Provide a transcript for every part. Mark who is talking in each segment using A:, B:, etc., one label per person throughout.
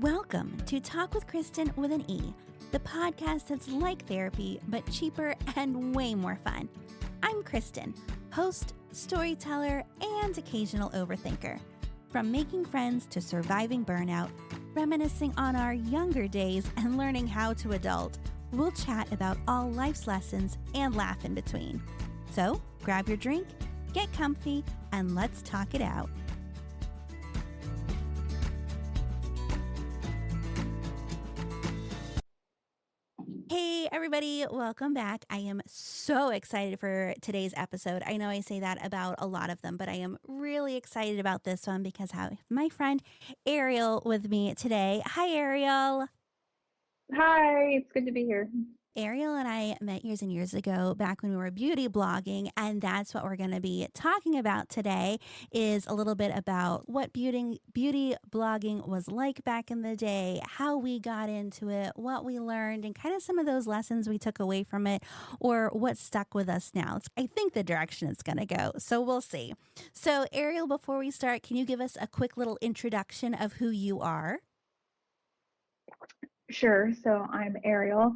A: Welcome to Talk with Kristen with an E, the podcast that's like therapy, but cheaper and way more fun. I'm Kristen, host, storyteller, and occasional overthinker. From making friends to surviving burnout, reminiscing on our younger days, and learning how to adult, we'll chat about all life's lessons and laugh in between. So grab your drink, get comfy, and let's talk it out. Hey, everybody, welcome back. I am so excited for today's episode. I know I say that about a lot of them, but I am really excited about this one because I have my friend Arielle with me today. Hi, Arielle.
B: Hi, it's good to be here.
A: Arielle and I met years and years ago back when we were beauty blogging, and that's what we're going to be talking about today is a little bit about what beauty blogging was like back in the day, how we got into it, what we learned, and kind of some of those lessons we took away from it or what stuck with us now. I think the direction it's going to go, so we'll see. So Arielle, before we start, can you give us a quick little introduction of who you are?
B: Sure. So I'm Arielle,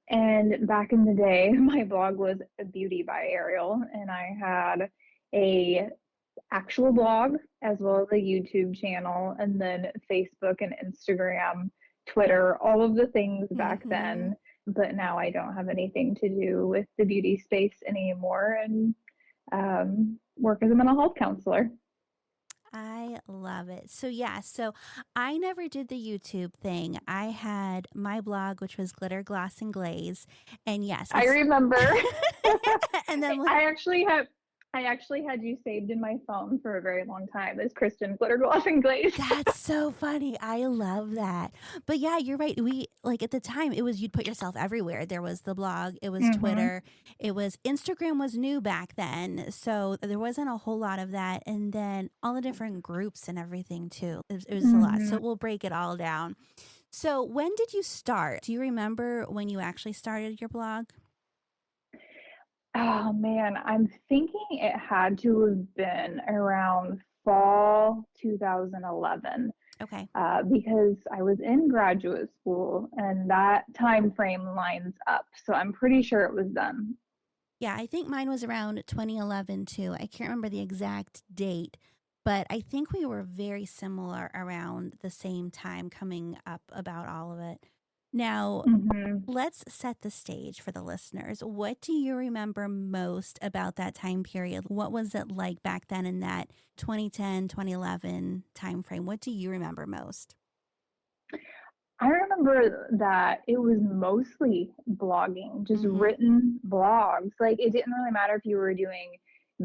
B: and back in the day, my blog was Beauty by Arielle, and I had a actual blog as well as a YouTube channel, and then Facebook and Instagram, Twitter, all of the things back then. But now I don't have anything to do with the beauty space anymore, and work as a mental health counselor.
A: I love it. So I never did the YouTube thing. I had my blog, which was Glitter, Gloss, and Glaze. And yes,
B: I remember.
A: and then
B: I actually had you saved in my phone for a very long time as Kristen Glitter Gloss and Glaze.
A: that's so funny. I love that. But yeah, you're right. We like at the time it was you'd put yourself everywhere. There was the blog, it was Twitter, it was Instagram was new back then. So there wasn't a whole lot of that. And then all the different groups and everything too. It was a lot. So we'll break it all down. So when did you start? Do you remember when you actually started your blog?
B: Oh man, I'm thinking it had to have been around fall 2011
A: Okay.
B: because I was in graduate school and that time frame lines up. So I'm pretty sure it was then.
A: Yeah, I think mine was around 2011 too. I can't remember the exact date, but I think we were very similar around the same time coming up about all of it. Now,
B: hmm
A: let's set the stage for the listeners. What do you remember most about that time period? What was it like back then in that 2010, 2011 time frame? What do you remember most?
B: I remember that it was mostly blogging, just
A: Mm-hmm.
B: written blogs. Like it didn't really matter if you were doing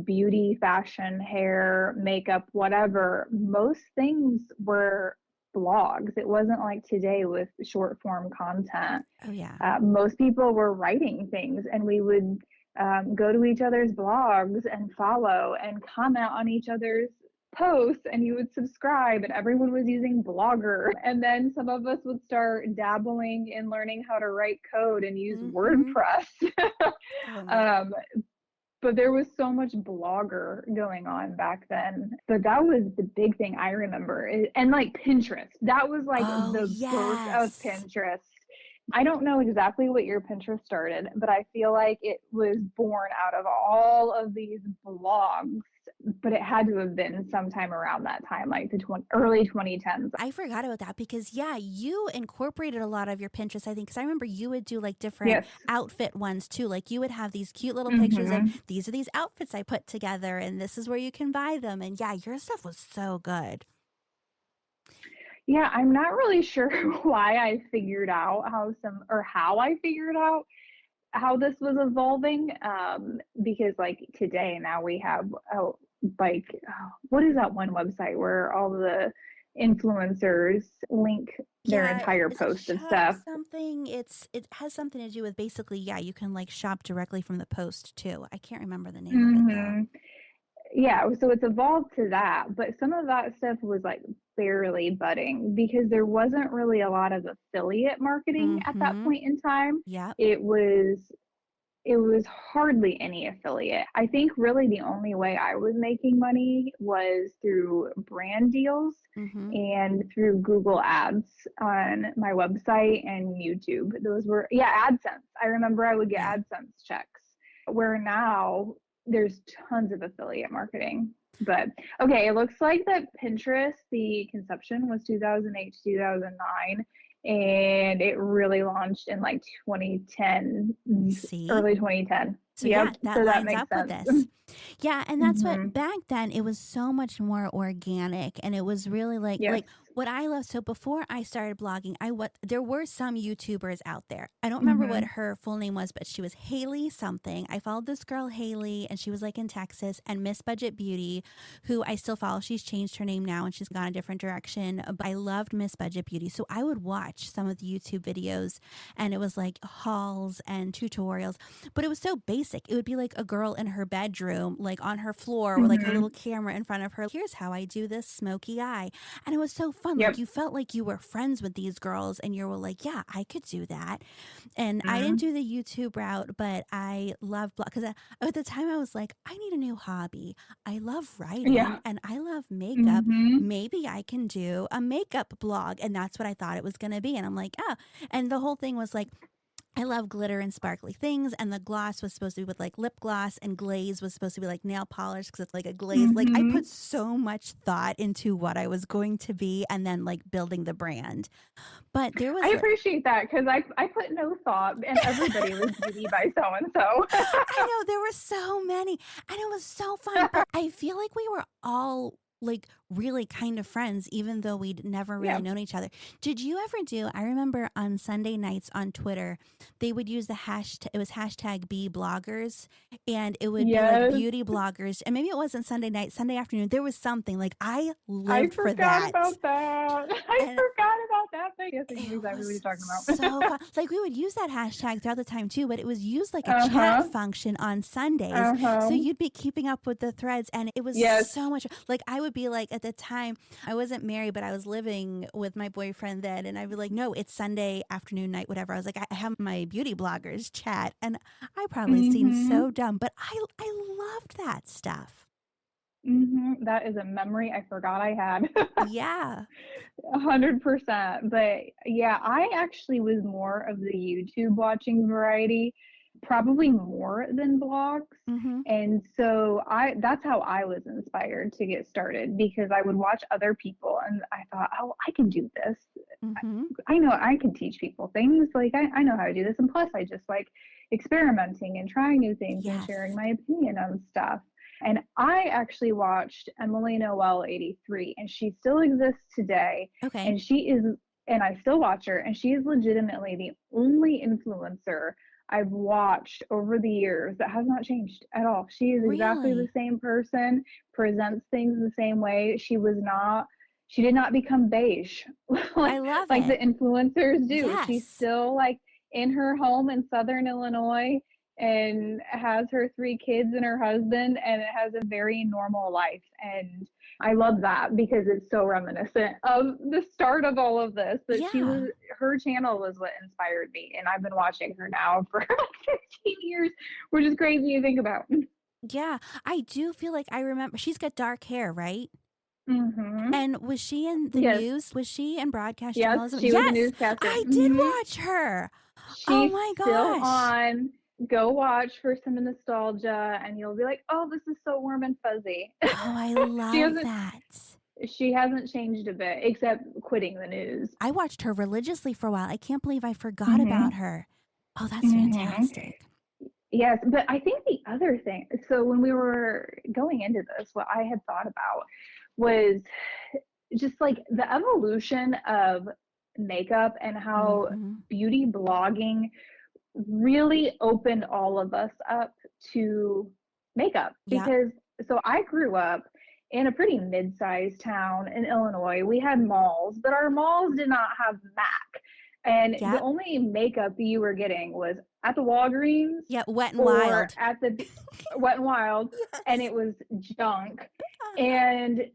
B: beauty, fashion, hair, makeup, whatever. Most things were blogs. It wasn't like today with short form content.
A: Oh, yeah.
B: Most people were writing things, and we would go to each other's blogs and follow and comment on each other's posts, and you would subscribe, and everyone was using Blogger. And then some of us would start dabbling in learning how to write code and use
A: Mm-hmm.
B: WordPress.
A: Oh, man.
B: um, but there was so much Blogger going on back then. But that was the big thing I remember. And like Pinterest, that was like
A: Oh,
B: the birth of
A: yes.
B: Pinterest. I don't know exactly what year Pinterest started, but I feel like it was born out of all of these blogs. But it had to have been sometime around that time, like the early 2010s.
A: I forgot about that because, yeah, you incorporated a lot of your Pinterest, I think, because I remember you would do like different
B: Yes.
A: outfit ones too. Like you would have these cute little pictures of
B: hmm
A: these are these outfits I put together and this is where you can buy them. And yeah, your stuff was so good.
B: Yeah, I'm not really sure why I figured out how I figured out how this was evolving. Because like today now we have what is that one website where all the influencers link their
A: Yeah,
B: entire
A: is it
B: post of
A: shop
B: stuff.
A: something? It has something to do with basically, yeah, you can like shop directly from the post too. I can't remember the name of it though.
B: hmm Yeah, so it's evolved to that, but some of that stuff was like barely budding because there wasn't really a lot of affiliate marketing at that
A: Mm-hmm.
B: point in time.
A: Yep.
B: It was it was hardly any affiliate. I think really the only way I was making money was through brand deals
A: Mm-hmm.
B: and through Google Ads on my website and YouTube. Those were, yeah, AdSense. I remember I would get
A: Yeah.
B: AdSense checks, where now there's tons of affiliate marketing. But okay, it looks like that Pinterest, the conception was 2008 to 2009, and it really launched in like 2010,
A: See?
B: early 2010.
A: So yeah,
B: Yep,
A: that
B: so that
A: lines
B: makes
A: up with
B: sense.
A: this. Yeah, and that's what
B: Hmm.
A: back then it was so much more organic and it was really
B: Yes.
A: like what I love. So before I started blogging, there were some YouTubers out there. I don't remember what
B: Hmm.
A: her full name was, but she was Haley something. I followed this girl Haley and she was like in Texas, and Miss Budget Beauty, who I still follow. She's changed her name now and she's gone a different direction. But I loved Miss Budget Beauty. So I would watch some of the YouTube videos and it was like hauls and tutorials, but it was so basic. It would be like a girl in her bedroom, like on her floor with like a little
B: Hmm.
A: camera in front of her. Here's how I do this smoky eye. And it was so fun. Like
B: Yep.
A: you felt like you were friends with these girls and you were like, yeah, I could do that. And I didn't
B: Hmm.
A: do the YouTube route, but I loved blog because at the time I was like, I need a new hobby. I love writing
B: Yeah.
A: and I love makeup.
B: Hmm.
A: Maybe I can do a makeup blog. And that's what I thought it was going to be. And I'm like, oh, and the whole thing was like, I love glitter and sparkly things, and the gloss was supposed to be with like lip gloss, and glaze was supposed to be like nail polish because it's like a glaze. Like I put
B: Hmm.
A: so much thought into what I was going to be, and then like building the brand. But there
B: I
A: was like,
B: appreciate that because I put no thought, and everybody was beauty by so and so.
A: I know there were so many, and it was so fun. But I feel like we were all like really kind of friends, even though we'd never really
B: Yeah.
A: known each other. Did you ever do? I remember on Sunday nights on Twitter, they would use the hashtag. It was hashtag be bloggers, and it would be like
B: Yes.
A: beauty bloggers. And maybe it wasn't Sunday night, Sunday afternoon. There was something like I
B: I
A: lived for
B: forgot
A: that.
B: about that. I
A: And
B: forgot about that thing. Yes, I know
A: it
B: exactly what you're
A: was
B: talking
A: so
B: about.
A: fun. Like we would use that hashtag throughout the time too, but it was used like a chat
B: Uh-huh.
A: function on Sundays. So
B: Uh-huh.
A: you'd be keeping up with the threads and it was
B: Yes.
A: so much like I would be like at the time I wasn't married, but I was living with my boyfriend then and I'd be like, no, it's Sunday afternoon, night, whatever. I was like, I have my beauty bloggers chat and I probably seemed
B: Mm-hmm.
A: so dumb, but I loved that stuff.
B: Mm-hmm. That is a memory I forgot I had.
A: Yeah.
B: 100%. But yeah, I actually was more of the YouTube watching variety, probably more than blogs.
A: Mm-hmm.
B: And so that's how I was inspired to get started because I would watch other people and I thought, oh, I can do this.
A: Mm-hmm.
B: I know I can teach people things. Like I know how to do this. And plus I just like experimenting and trying new things and
A: Yes.
B: sharing my opinion on stuff. And I actually watched Emily Noel 83, and she still exists today.
A: Okay.
B: And she is, and I still watch her, and she is legitimately the only influencer I've watched over the years that has not changed at all. She is exactly the
A: Really?
B: same person, presents things the same way. She did not become beige
A: I
B: like
A: love
B: like the
A: it.
B: influencers do. She's
A: Yes.
B: still like in her home in Southern Illinois and has her three kids and her husband and it has a very normal life. And I love that because it's so reminiscent of the start of all of this. That
A: Yeah.
B: her channel was what inspired me. And I've been watching her now for like 15 years, which is crazy to think about.
A: Yeah. I do feel like I remember she's got dark hair, right?
B: Hmm.
A: And was she in the
B: Yes.
A: news? Was she in broadcast
B: Yes.
A: journalism?
B: She was a
A: Yes.
B: newscaster.
A: I did
B: Hmm.
A: watch her. Oh
B: She's
A: my
B: still
A: gosh.
B: on. Go watch for some nostalgia and you'll be like, oh, this is so warm and fuzzy.
A: Oh, I
B: she
A: love
B: hasn't
A: that.
B: she hasn't changed a bit except quitting the news.
A: I watched her religiously for a while. I can't believe I forgot about
B: Mhm.
A: her. Oh, that's
B: Mhm.
A: fantastic.
B: Yes, but I think the other thing, so when we were going into this, what I had thought about was just like the evolution of makeup and how
A: Hmm.
B: beauty blogging really opened all of us up to makeup
A: Yep.
B: because so I grew up in a pretty mid-sized town in Illinois. We had malls, but our malls did not have MAC. And the
A: Yep.
B: only makeup you were getting was at the Walgreens
A: Yeah. Wet and
B: or
A: wild.
B: at the Wet and Wild, and
A: Yes.
B: it was junk.
A: Uh-huh.
B: And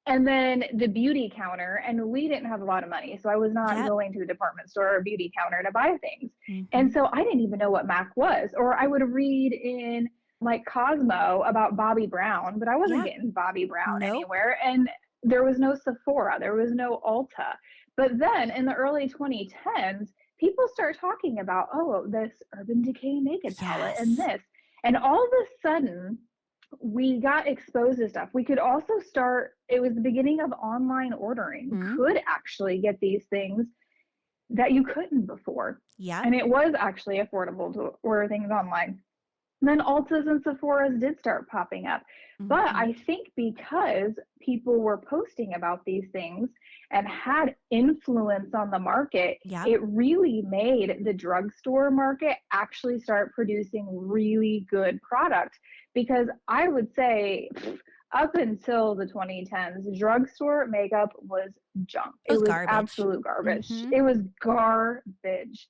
B: And then the beauty counter, and we didn't have a lot of money, so I was not
A: Yep.
B: going to the department store or beauty counter to buy things. And
A: Mm-hmm.
B: so I didn't even know what MAC was, or I would read in like Cosmo about Bobby Brown, but I wasn't
A: Yeah.
B: getting Bobby Brown
A: Nope.
B: anywhere. And there was no Sephora, there was no Ulta. But then in the early 2010s, people start talking about, oh, this Urban Decay Naked palette and
A: Yes.
B: this. And all of a sudden, we got exposed to stuff. We could also start, it was the beginning of online ordering. You
A: Hmm.
B: could actually get these things that you couldn't before.
A: Yep.
B: And it was actually affordable to order things online. And then Ultas and Sephora's did start popping up. But
A: Mm-hmm.
B: I think because people were posting about these things and had influence on the market,
A: Yep.
B: it really made the drugstore market actually start producing really good product. Because I would say, up until the 2010s, drugstore makeup was junk.
A: It
B: It
A: was
B: was
A: garbage.
B: absolute garbage.
A: Mm-hmm.
B: It was garbage.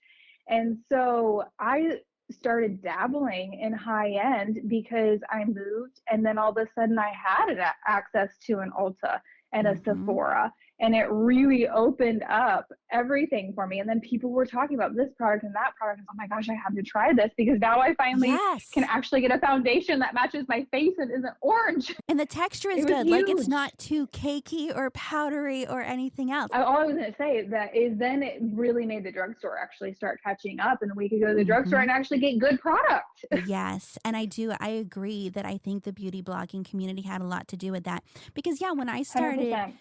B: And so I started dabbling in high end because I moved, and then all of a sudden I had access to an Ulta and a
A: Mm-hmm.
B: Sephora, and it really opened up everything for me. And then people were talking about this product and that product. Oh my gosh, I have to try this because now I finally can
A: Yes.
B: actually get a foundation that matches my face and isn't orange.
A: And the texture is
B: It was
A: good. Like it's
B: huge.
A: not too cakey or powdery or anything else.
B: All I was going to say that is then it really made the drugstore actually start catching up, and we could go to the drugstore
A: Mm-hmm.
B: and actually get good product.
A: Yes. And I agree that I think the beauty blogging community had a lot to do with that. Because, yeah, when I started,
B: 100%.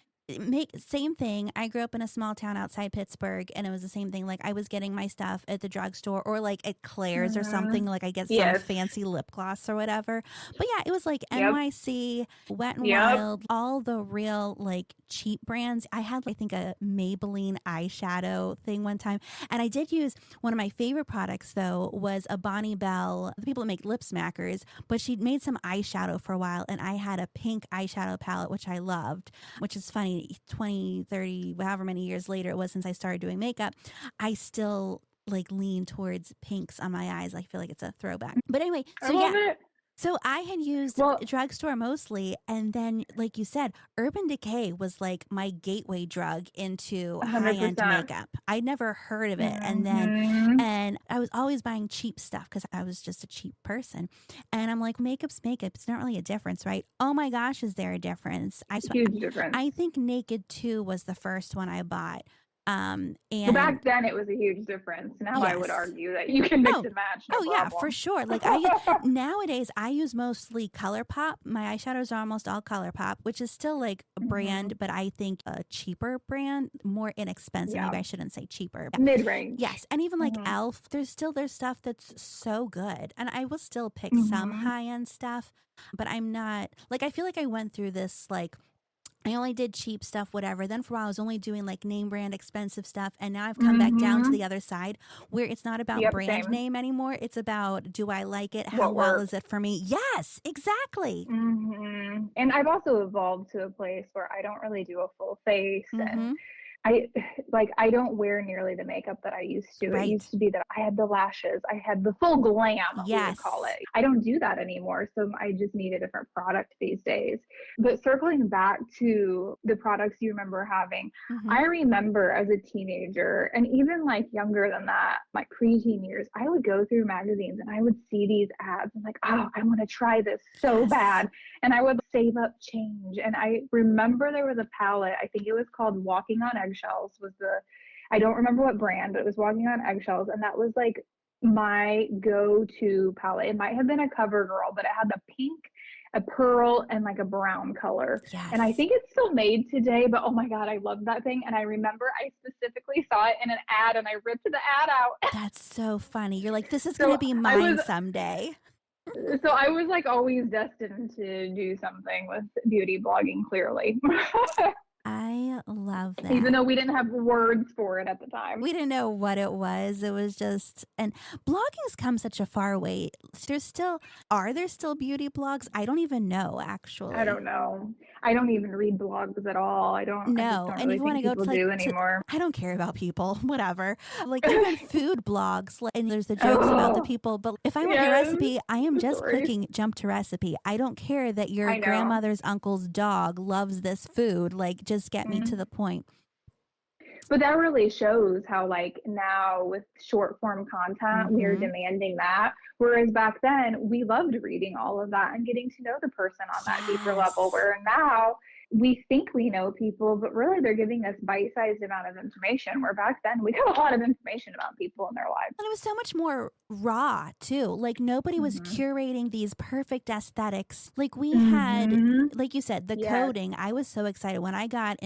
A: same thing. I grew up in a small town outside Pittsburgh, and it was the same thing. Like I was getting my stuff at the drugstore or like at Claire's or something.
B: Mm-hmm.
A: Like I get some
B: Yes.
A: fancy lip gloss or whatever. But yeah, it was like
B: Yep.
A: NYC, Wet and
B: Yep.
A: Wild, all the real like cheap brands. I had, I think, a Maybelline eyeshadow thing one time, and I did use one of my favorite products though was a Bonnie Bell, the people that make lip smackers, but she'd made some eyeshadow for a while, and I had a pink eyeshadow palette which I loved, which is funny. 20, 30, however many years later it was since I started doing makeup, I still like lean towards pinks on my eyes. I feel like it's a throwback. But anyway,
B: I
A: so
B: love
A: yeah.
B: it.
A: So I had used
B: Well,
A: drugstore mostly, and then, like you said, Urban Decay was like my gateway drug into high-end
B: 100%.
A: makeup. I'd never heard of it,
B: Mm-hmm.
A: and I was always buying cheap stuff because I was just a cheap person. And I'm like, makeup's makeup. It's not really a difference, right? Oh my gosh, is there a difference?
B: Huge difference.
A: I think Naked 2 was the first one I bought.
B: Well,
A: And
B: back then it was a huge difference. Now I would
A: yes.
B: argue that you can mix
A: Oh,
B: and match, no
A: oh yeah, for
B: problem.
A: sure. Like nowadays I use mostly ColourPop. My eyeshadows are almost all ColourPop, which is still like a
B: Mm-hmm.
A: brand, but I think a cheaper brand, more inexpensive.
B: Yeah.
A: Maybe I shouldn't say cheaper.
B: Mid range.
A: Yes, and even like
B: Mm-hmm.
A: Elf, there's stuff that's so good, and I will still pick some
B: Mm-hmm.
A: high end stuff, but I'm not like I feel like I went through this like I only did cheap stuff, whatever. Then for a while, I was only doing like name brand expensive stuff. And now I've come back down to
B: Mm-hmm.
A: the other side where it's not about
B: Yep,
A: brand
B: same.
A: name anymore. It's about, do I like it? How
B: What
A: well
B: works.
A: is it for me? Yes, exactly.
B: Mm-hmm. And I've also evolved to a place where I don't really do a full face, and
A: Mm-hmm.
B: I I don't wear nearly the makeup that I used to. It
A: Right.
B: used to be that I had the lashes, I had the full glam, we would call
A: Yes.
B: it. I don't do that anymore, so I just need a different product these days. But circling back to the products you remember having,
A: Mm-hmm.
B: I remember as a teenager, and even like younger than that, my preteen years, I would go through magazines and I would see these ads. I'm like, oh, I want to try this so
A: Yes.
B: bad. And I would save up change. And I remember there was a palette, I think it was called Walking on Eggshells, was the, I don't remember what brand, but it was Walking on Eggshells. And that was like my go-to palette. It might have been a CoverGirl, but it had the pink, a pearl, and like a brown color. And I
A: Yes.
B: think it's still made today, but oh my God, I love that thing. And I remember I specifically saw it in an ad and I ripped the ad out.
A: That's so funny. You're like, this is going to
B: So
A: be
B: I
A: mine
B: was
A: someday.
B: like always destined to do something with beauty blogging, clearly.
A: I love
B: Even
A: that.
B: though we didn't have words for it at the time.
A: We didn't know what it was. It was just, and blogging's come such a far way. Are there still beauty blogs? I don't even know,
B: I
A: actually.
B: don't know. I don't even read blogs at all. I just
A: No,
B: don't
A: and if
B: really
A: you want
B: think
A: to go
B: people
A: to like
B: do
A: to
B: anymore.
A: I don't care about people, whatever. Like even food blogs, and there's the jokes about the
B: Oh,
A: people, but if I want your
B: yes.
A: recipe, I am
B: The
A: just
B: stories.
A: clicking jump to recipe. I don't care that your
B: I know.
A: grandmother's uncle's dog loves this food. Like just get me to
B: Mhm.
A: the point.
B: But that really shows how, like, now with short form content, we are
A: Mhm.
B: demanding that. Whereas back then, we loved reading all of that and getting to know the person on that deeper level.
A: Yes.
B: Where now we think we know people, but really they're giving us bite sized amount of information. Where back then, we got a lot of information about people in their lives.
A: And it was so much more raw too. Like nobody was
B: Hmm.
A: curating these perfect aesthetics. Like we had,
B: Hmm.
A: like you said, the
B: Yes.
A: coding. I was so excited when I got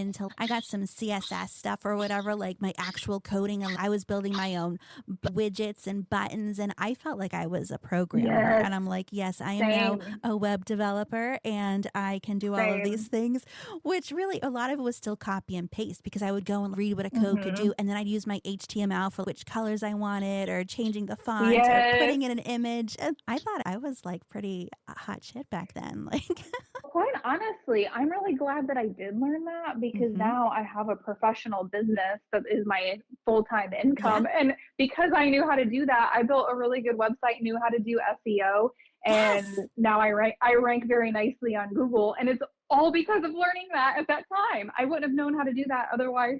A: some CSS stuff or whatever, like my actual coding, and I was building my own widgets and buttons, and I felt like I was a programmer.
B: Yes.
A: And I'm like, yes, I am now
B: Same.
A: a web developer, and I can do all of these
B: Same.
A: things. Which really, a lot of it was still copy and paste because I would go and read what a code could
B: Hmm.
A: do, and then I'd use my HTML for which colors I wanted, or changing the font, or
B: Yes.
A: putting in an image. And I thought I was like pretty hot shit back then. Like,
B: Quite honestly, I'm really glad that I did learn that because
A: hmm
B: now I have a professional business that is my full-time
A: yeah,
B: income. And because I knew how to do that, I built a really good website, knew how to do SEO, and
A: yes,
B: now I rank very nicely on Google. And it's all because of learning that at that time. I wouldn't have known how to do that otherwise,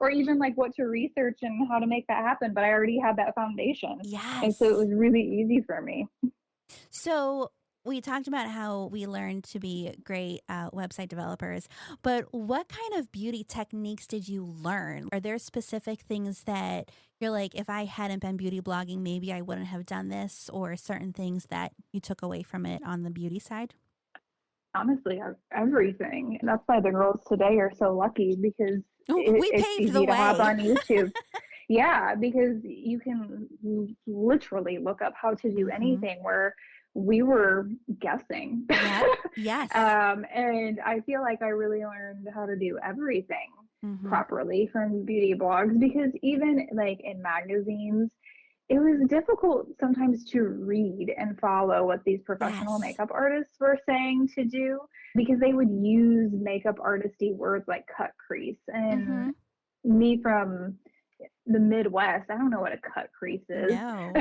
B: or even like what to research and how to make that happen, but I already had that foundation. And so it
A: yes.
B: was really easy for me.
A: So we talked about how we learned to be great website developers, but what kind of beauty techniques did you learn? Are there specific things that you're like, if I hadn't been beauty blogging, maybe I wouldn't have done this, or certain things that you took away from it on the beauty side?
B: Honestly, everything. And that's why the girls today are so lucky because
A: Oh, we
B: it's
A: paved the
B: easy to hop
A: way.
B: on YouTube. Yeah, because you can literally look up how to do
A: hmm
B: anything where we were guessing.
A: Yep. Yes.
B: And I feel like I really learned how to do everything
A: hmm
B: properly from beauty blogs because even like in magazines, it was difficult sometimes to read and follow what these professional
A: Yes.
B: makeup artists were saying to do because they would use makeup artisty words like cut crease. And
A: hmm
B: me from the Midwest, I don't know what a cut crease is.
A: No.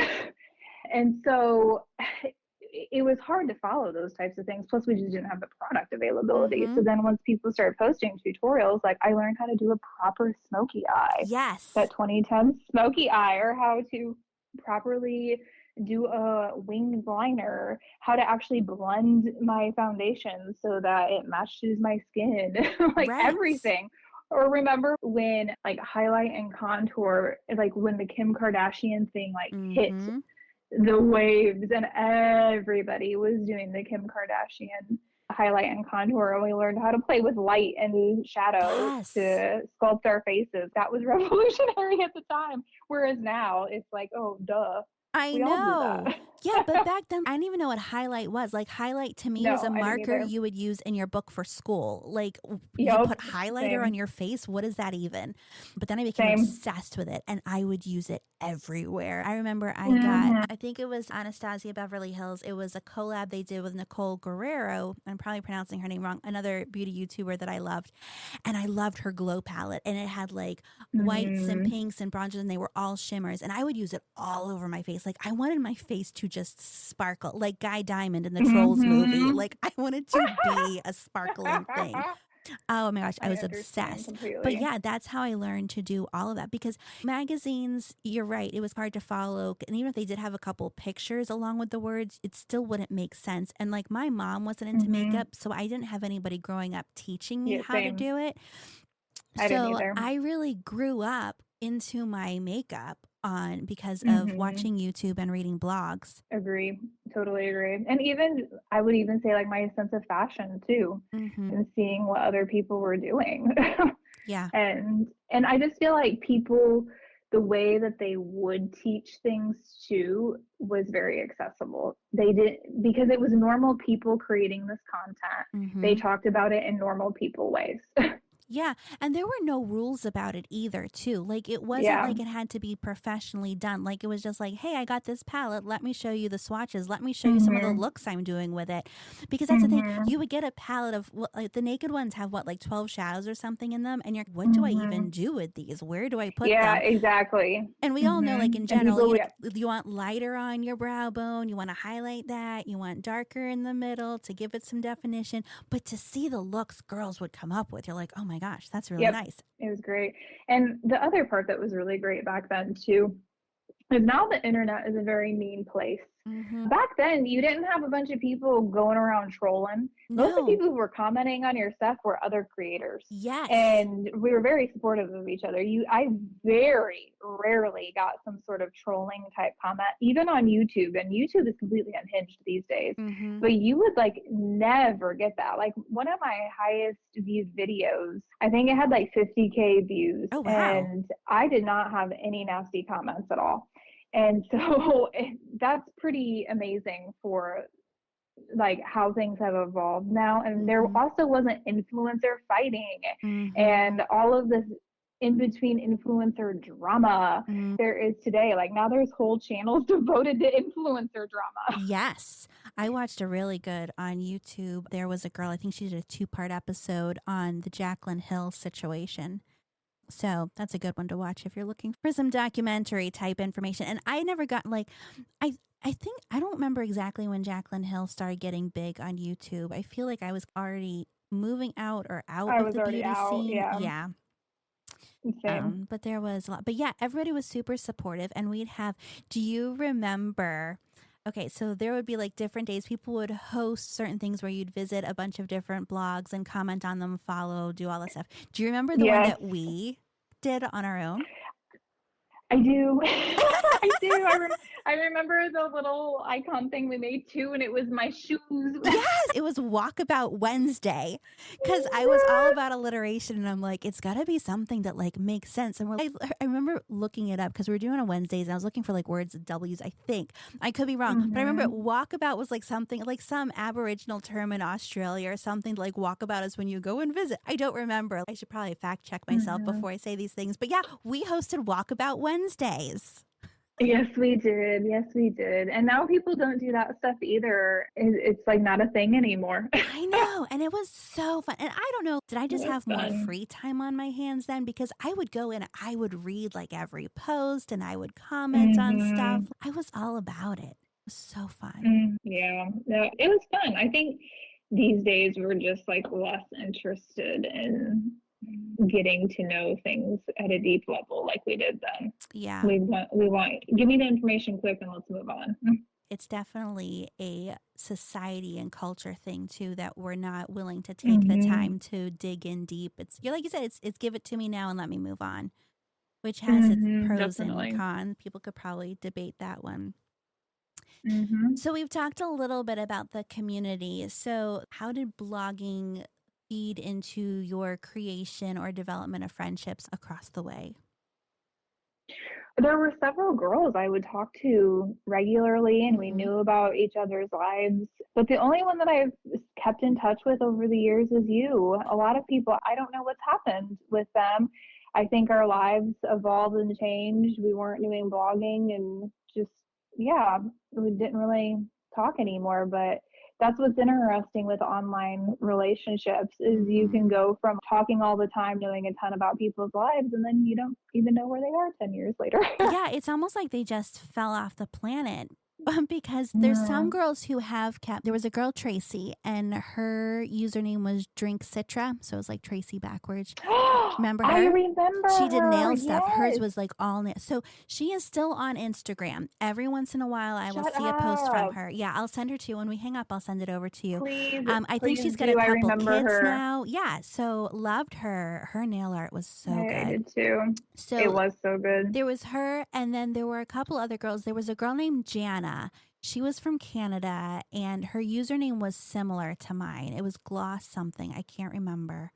B: And so it was hard to follow those types of things. Plus, we just didn't have the product availability.
A: hmm
B: So then once people started posting tutorials, like I learned how to do a proper smoky eye,
A: Yes.
B: that 2010 smoky eye, or how to properly do a winged liner, how to actually blend my foundation so that it matches my skin, like
A: Right.
B: everything. Or remember when like highlight and contour, like when the Kim Kardashian thing like hit
A: hmm
B: the waves and everybody was doing the Kim Kardashian highlight and contour, and we learned how to play with light and shadow
A: Yes.
B: to sculpt our faces. That was revolutionary at the time. Whereas now it's like, oh, duh.
A: I
B: We all do
A: know.
B: that.
A: Yeah, but back then I didn't even know what highlight was. Like highlight to me was a
B: No, I didn't
A: marker
B: either.
A: you would use in your book for school. Like you
B: Yep.
A: put highlighter on
B: Same.
A: your face. What is that even? But then I became
B: Same.
A: obsessed with it and I would use it everywhere. I remember
B: Hmm.
A: I think it was Anastasia Beverly Hills. It was a collab they did with Nicole Guerrero. I'm probably pronouncing her name wrong. Another beauty YouTuber that I loved. And I loved her glow palette. And it had like whites and
B: Hmm.
A: pinks and bronzes, and they were all shimmers. And I would use it all over my face. Like I wanted my face to just sparkle, like Guy Diamond in the Trolls movie.
B: Hmm.
A: Like I wanted to be a sparkling thing. Oh my gosh, I
B: I
A: was
B: understand
A: obsessed. But
B: completely.
A: yeah, that's how I learned to do all of that because magazines, you're right, it was hard to follow. And even if they did have a couple pictures along with the words, it still wouldn't make sense. And like my mom wasn't into
B: Hmm.
A: makeup, so I didn't have anybody growing up teaching me
B: Yeah,
A: how to
B: same.
A: do it.
B: I didn't
A: So
B: either.
A: I really grew up into my makeup on because of
B: Hmm.
A: watching YouTube and reading blogs.
B: Agree. Totally agree. And even I would even say like my sense of fashion too,
A: hmm
B: and seeing what other people were doing.
A: Yeah.
B: And I just feel like people, the way that they would teach things too was very accessible. They did because it was normal people creating this content. They
A: hmm
B: talked about it in normal people ways.
A: Yeah, and there were no rules about it either, too. Like, it wasn't
B: Yeah.
A: like it had to be professionally done. Like, it was just like, hey, I got this palette. Let me show you the swatches. Let me show you some of the
B: Mhm.
A: looks I'm doing with it. Because that's the thing.
B: Mhm.
A: You would get a palette of, like, the naked ones have what, like 12 shadows or something in them. And you're, what do I even
B: Mhm.
A: do with these? Where do I put
B: Yeah,
A: them?
B: exactly.
A: And we all know, like,
B: Mhm.
A: in
B: And
A: general,
B: people,
A: you
B: yeah.
A: you want lighter on your brow bone, you want to highlight that, you want darker in the middle to give it some definition. But to see the looks girls would come up with, you're like, oh my gosh, that's really
B: Yep.
A: nice.
B: It was great. And the other part that was really great back then too is now the internet is a very mean place.
A: Mm-hmm.
B: Back then, you didn't have a bunch of people going around trolling. Most of the
A: No.
B: people who were commenting on your stuff were other creators.
A: Yes.
B: And we were very supportive of each other. I very rarely got some sort of trolling type comment, even on YouTube. And YouTube is completely unhinged these days.
A: Mm-hmm.
B: But you would like never get that. Like one of my highest viewed videos, I think it had like 50K views,
A: Oh wow.
B: and I did not have any nasty comments at all. And so that's pretty amazing for like how things have evolved now. And there
A: Mm-hmm.
B: also wasn't influencer fighting
A: Mm-hmm.
B: and all of this in between influencer drama
A: Mm.
B: there is today. Like now there's whole channels devoted to influencer drama.
A: Yes. I watched a really good on YouTube. There was a girl, I think she did a 2-part episode on the Jaclyn Hill situation. So that's a good one to watch if you're looking for some documentary type information. And I never got like, I I think I don't remember exactly when Jaclyn Hill started getting big on YouTube. I feel like I was already moving out or out
B: I
A: of
B: was
A: the
B: already
A: beauty
B: out.
A: scene.
B: Yeah.
A: Yeah.
B: Same.
A: But there was a lot. But yeah, everybody was super supportive, and we'd have. Do you remember? Okay, so there would be like different days. People would host certain things where you'd visit a bunch of different blogs and comment on them, follow, do all that stuff. Do you remember the one
B: Yes.
A: that we did on our own?
B: I do. I do. I remember the little icon thing we made too, and it was my shoes.
A: Yes, it was Walkabout Wednesday because I was all about alliteration and I'm like, it's got to be something that like makes sense. And I remember looking it up because we were doing it on Wednesdays and I was looking for like words and W's, I think. I could be wrong, but I remember
B: Mhm.
A: walkabout was like something like some Aboriginal term in Australia or something like walkabout is when you go and visit. I don't remember. I should probably fact check myself
B: Mhm.
A: before I say these things. But yeah, we hosted Walkabout Wednesdays.
B: Yes, we did. Yes, we did. And now people don't do that stuff either. It's like not a thing anymore.
A: I know. And it was so fun. And I don't know, did I just
B: It was
A: have more
B: fun.
A: free time on my hands then? Because I would go in, I would read like every post and I would comment on stuff.
B: Mhm.
A: I was all about it. It was so fun.
B: Yeah. No, it was fun. I think these days we're just like less interested in getting to know things at a deep level like we did then.
A: Yeah.
B: We want give me the information quick and let's move on.
A: It's definitely a society and culture thing too that we're not willing to take the
B: Mhm.
A: time to dig in deep. It's you're like you said, it's give it to me now and let me move on, which has its
B: Mhm.
A: pros and
B: Definitely.
A: cons. People could probably debate that one.
B: Mhm.
A: So we've talked a little bit about the community. So how did blogging feed into your creation or development of friendships across the way?
B: There were several girls I would talk to regularly, and we
A: Mm-hmm.
B: knew about each other's lives. But the only one that I've kept in touch with over the years is you. A lot of people, I don't know what's happened with them. I think our lives evolved and changed. We weren't doing blogging and just, yeah, we didn't really talk anymore. But that's what's interesting with online relationships is you
A: Mm-hmm.
B: can go from talking all the time knowing a ton about people's lives and then you don't even know where they are 10 years later.
A: Yeah, it's almost like they just fell off the planet. Because there's some
B: Mm.
A: girls who have kept. There was a girl Tracy, and her username was Drink Citra, so it was like Tracy backwards. Remember
B: I
A: her?
B: remember
A: She did
B: her.
A: nail stuff. Hers
B: Yes.
A: was like all nail. So she is still on Instagram. Every once in a while, I will
B: Shut
A: see a post from
B: up.
A: her. Yeah, I'll send her to you when we hang up. I'll send it over to you.
B: Please,
A: I think
B: please
A: she's got a
B: do. I
A: couple
B: remember
A: kids
B: her.
A: now. Yeah, so loved her. Her nail art was so
B: I
A: good.
B: did too. It
A: So
B: was so good.
A: there was her, and then there were a couple other girls. There was a girl named Jana. She was from Canada, and her username was similar to mine. It was Gloss something. I can't remember.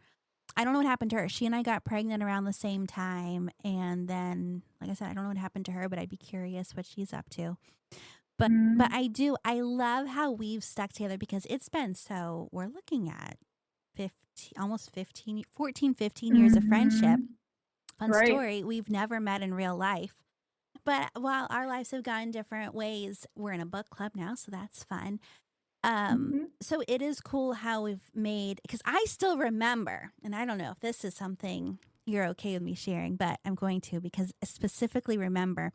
A: I don't know what happened to her. She and I got pregnant around the same time, and then, like I said, I don't know what happened to her, but I'd be curious what she's up to. But
B: Mm.
A: I do. I love how we've stuck together because it's been so. We're looking at 15, almost 15, 14, 15 years of friendship.
B: Mhm.
A: Fun
B: Right.
A: story. We've never met in real life. But while our lives have gone different ways, we're in a book club now, so that's fun.
B: Mhm.
A: So it is cool how we've made, because I still remember, and I don't know if this is something you're okay with me sharing, but I'm going to, because I specifically remember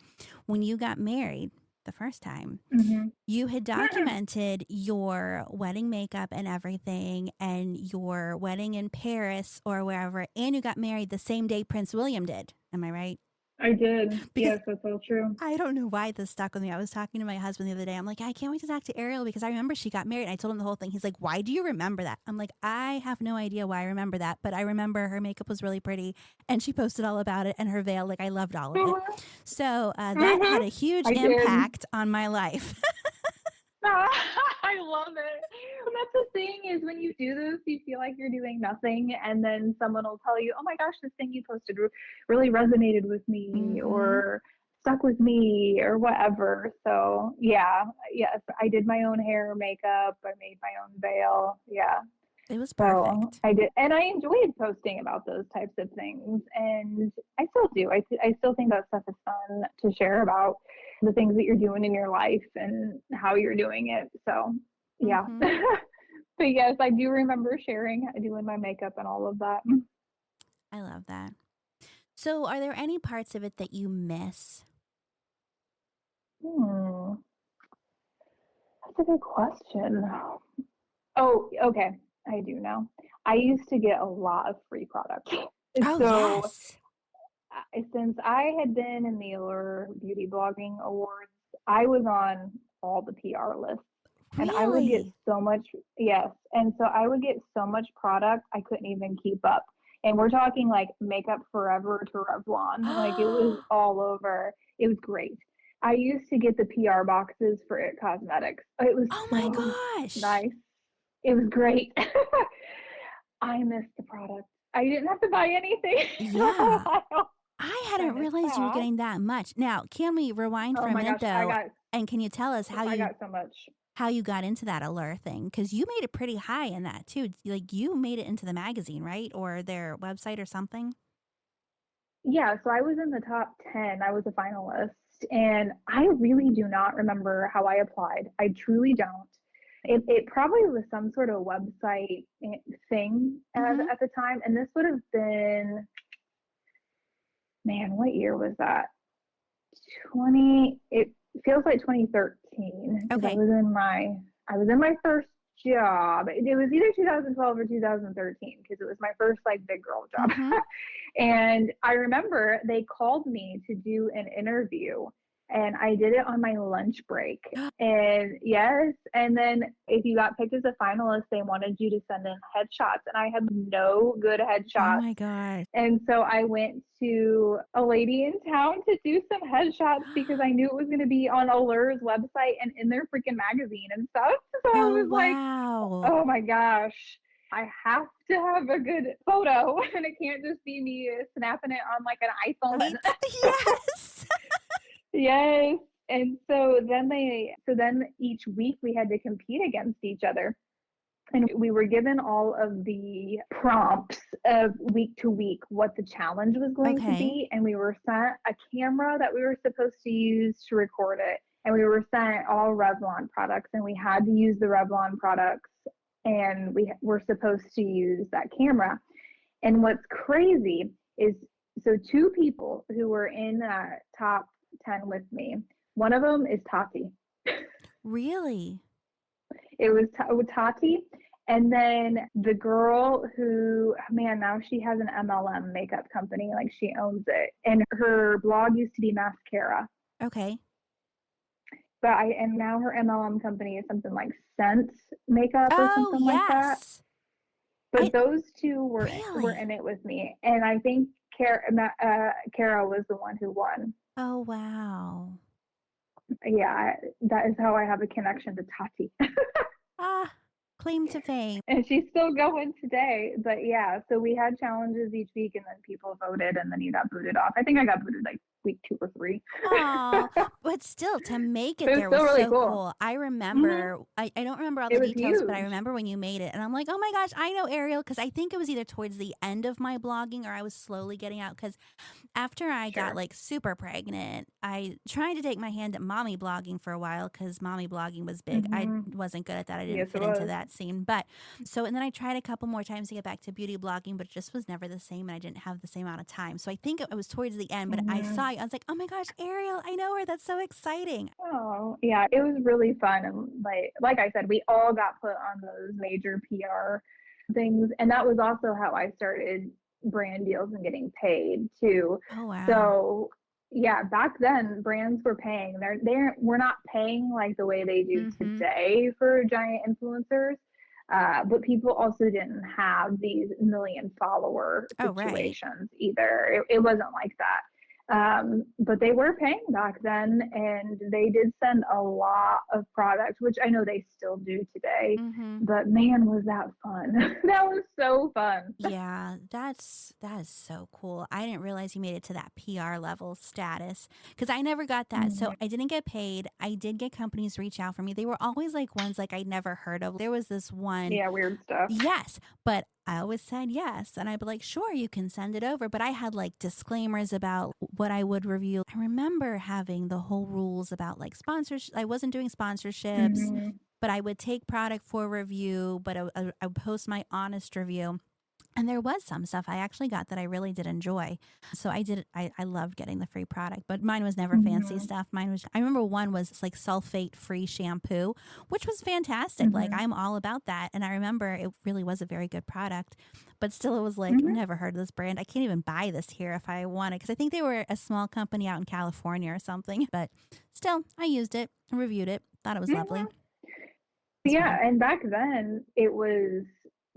A: when you got married the first time,
B: Mhm.
A: you had documented your wedding makeup and everything and your wedding in Paris or wherever, and you got married the same day Prince William did. Am I right?
B: I did.
A: Because
B: Yes, that's so true.
A: I don't know why this stuck with me. I was talking to my husband the other day. I'm like, I can't wait to talk to Arielle because I remember she got married. And I told him the whole thing. He's like, why do you remember that? I'm like, I have no idea why I remember that, but I remember her makeup was really pretty and she posted all about it and her veil. Like, I loved all of it.
B: Mhm.
A: So that
B: Mhm.
A: had a huge
B: I did.
A: impact on my life.
B: I love it. And that's the thing is when you do this, you feel like you're doing nothing, and then someone will tell you, "Oh my gosh, this thing you posted really resonated with me,
A: Mm-hmm.
B: or stuck with me, or whatever." So yeah, yes, I did my own hair, makeup. I made my own veil. Yeah.
A: It was
B: So
A: perfect.
B: I did, and I enjoyed posting about those types of things, and I still do. I still think that stuff is fun to share about the things that you're doing in your life and how you're doing it. So yeah,
A: Mm-hmm.
B: but yes, I do remember sharing, doing my makeup and all of that.
A: I love that. So are there any parts of it that you miss?
B: Hmm, that's a good question. Oh, okay, I do now. I used to get a lot of free products,
A: Oh,
B: so
A: yes.
B: since I had been in the Allure Beauty Blogging Awards, I was on all the PR lists and I would get
A: Really?
B: so much, yes. And so I would get so much product, I couldn't even keep up. And we're talking like Makeup Forever to Revlon. Like it was
A: Oh
B: all over. It was great. I used to get the PR boxes for It Cosmetics. It was
A: my
B: so
A: gosh.
B: nice. It was great. I missed the product. I didn't have to buy anything.
A: Yeah. I
B: I
A: hadn't
B: missed
A: realized you were
B: that.
A: getting that much. Now, can we rewind
B: Oh
A: for a
B: my
A: minute
B: gosh,
A: though? And can you tell us
B: I got so much.
A: how you got into that Allure thing? Because you made it pretty high in that too. Like you made it into the magazine, right? Or their website or something?
B: Yeah, so I was in the top 10. I was a finalist, and I really do not remember how I applied. I truly don't. It probably was some sort of website thing
A: Mm-hmm.
B: at the time, and this would have been, man, what year was that? 20, it feels like 2013 because
A: Okay.
B: I was in my first job. It was either 2012 or 2013 because it was my first like big girl job.
A: Mm-hmm.
B: And I remember they called me to do an interview and I did it on my lunch break. And yes, and then if you got picked as a finalist, they wanted you to send in headshots, and I had no good
A: Oh
B: headshots.
A: my gosh.
B: And so I went to a lady in town to do some headshots because I knew it was going to be on Allure's website and in their freaking magazine and stuff. So I
A: Oh
B: was like,
A: wow.
B: oh my gosh, I have to have a good photo and it can't just be me snapping it on like an iPhone.
A: Right? Yes.
B: Yes. And so then each week we had to compete against each other. And we were given all of the prompts of week to week what the challenge was going to
A: Okay.
B: be. And we were sent a camera that we were supposed to use to record it. And we were sent all Revlon products, and we had to use the Revlon products, and we were supposed to use that camera. And what's crazy is so two people who were in that top 10 with me, one of them is Tati.
A: Really?
B: It was Tati. And then the girl who, man, now she has an MLM makeup company, like she owns it. And her blog used to be Mascara.
A: Okay.
B: And now her MLM company is something like Scent Makeup or
A: Oh
B: something like that.
A: yes. I
B: But those two were
A: really.
B: in it with me. And I think Kara was the one who won.
A: Oh wow.
B: Yeah, that is how I have a connection to Tati.
A: Ah, claim to fame.
B: And she's still going today. But yeah, so we had challenges each week and then people voted and then you got booted off. I think I got booted like week 2 or 3.
A: Oh, but still to make it
B: It was
A: there
B: still
A: was
B: really
A: so
B: cool.
A: cool. I
B: Mhm.
A: remember, I don't remember all
B: It
A: the
B: was
A: details, but I
B: huge.
A: remember when you made it. And I'm like, oh my gosh, I know Ariel. Cause I think it was either towards the end of my blogging or I was slowly getting out. Cause after I got
B: Sure.
A: like super pregnant, I tried to take my hand at mommy blogging for a while because mommy blogging was big. I
B: Mhm.
A: wasn't good at that. I didn't
B: Yes, it
A: fit into
B: was.
A: that scene. But so, and then I tried a couple more times to get back to beauty blogging, but it just was never the same. And I didn't have the same amount of time. So I think it was towards the end, but I
B: Mhm.
A: saw you. I was like, oh my gosh, Ariel, I know her. That's so exciting.
B: Oh, yeah, it was really fun, and like I said, we all got put on those major PR things, and that was also how I started brand deals and getting paid too.
A: Oh, wow.
B: So, yeah, back then brands were paying. They were not paying like the way they do
A: Mm-hmm.
B: today for giant influencers. But people also didn't have these million follower
A: Oh, right.
B: situations either. It wasn't like that. But they were paying back then, and they did send a lot of products, which I know they still do today.
A: Mm-hmm.
B: But man, was that fun! That was so fun.
A: Yeah, that is so cool. I didn't realize you made it to that PR level status because I never got that. So
B: Mhm.
A: I didn't get paid. I did get companies reach out for me. They were always like ones like I'd never heard of. There was this one,
B: Yeah, weird stuff.
A: yes, but I always said yes. And I'd be like, sure, you can send it over. But I had like disclaimers about what I would review. I remember having the whole rules about like sponsorship. I wasn't doing sponsorships,
B: Mhm.
A: but I would take product for review, but I would post my honest review. And there was some stuff I actually got that I really did enjoy. So I did, I loved getting the free product, but mine was never fancy
B: Mhm.
A: stuff. Mine was, I remember one was like sulfate free shampoo, which was fantastic. Like
B: Mhm.
A: I'm all about that. And I remember it really was a very good product, but still it was like,
B: Mhm.
A: never heard of this brand. I can't even buy this here if I wanted, because I think they were a small company out in California or something, but still I used it, reviewed it, thought it was lovely.
B: Mhm.
A: It's
B: Yeah,
A: fun.
B: and back then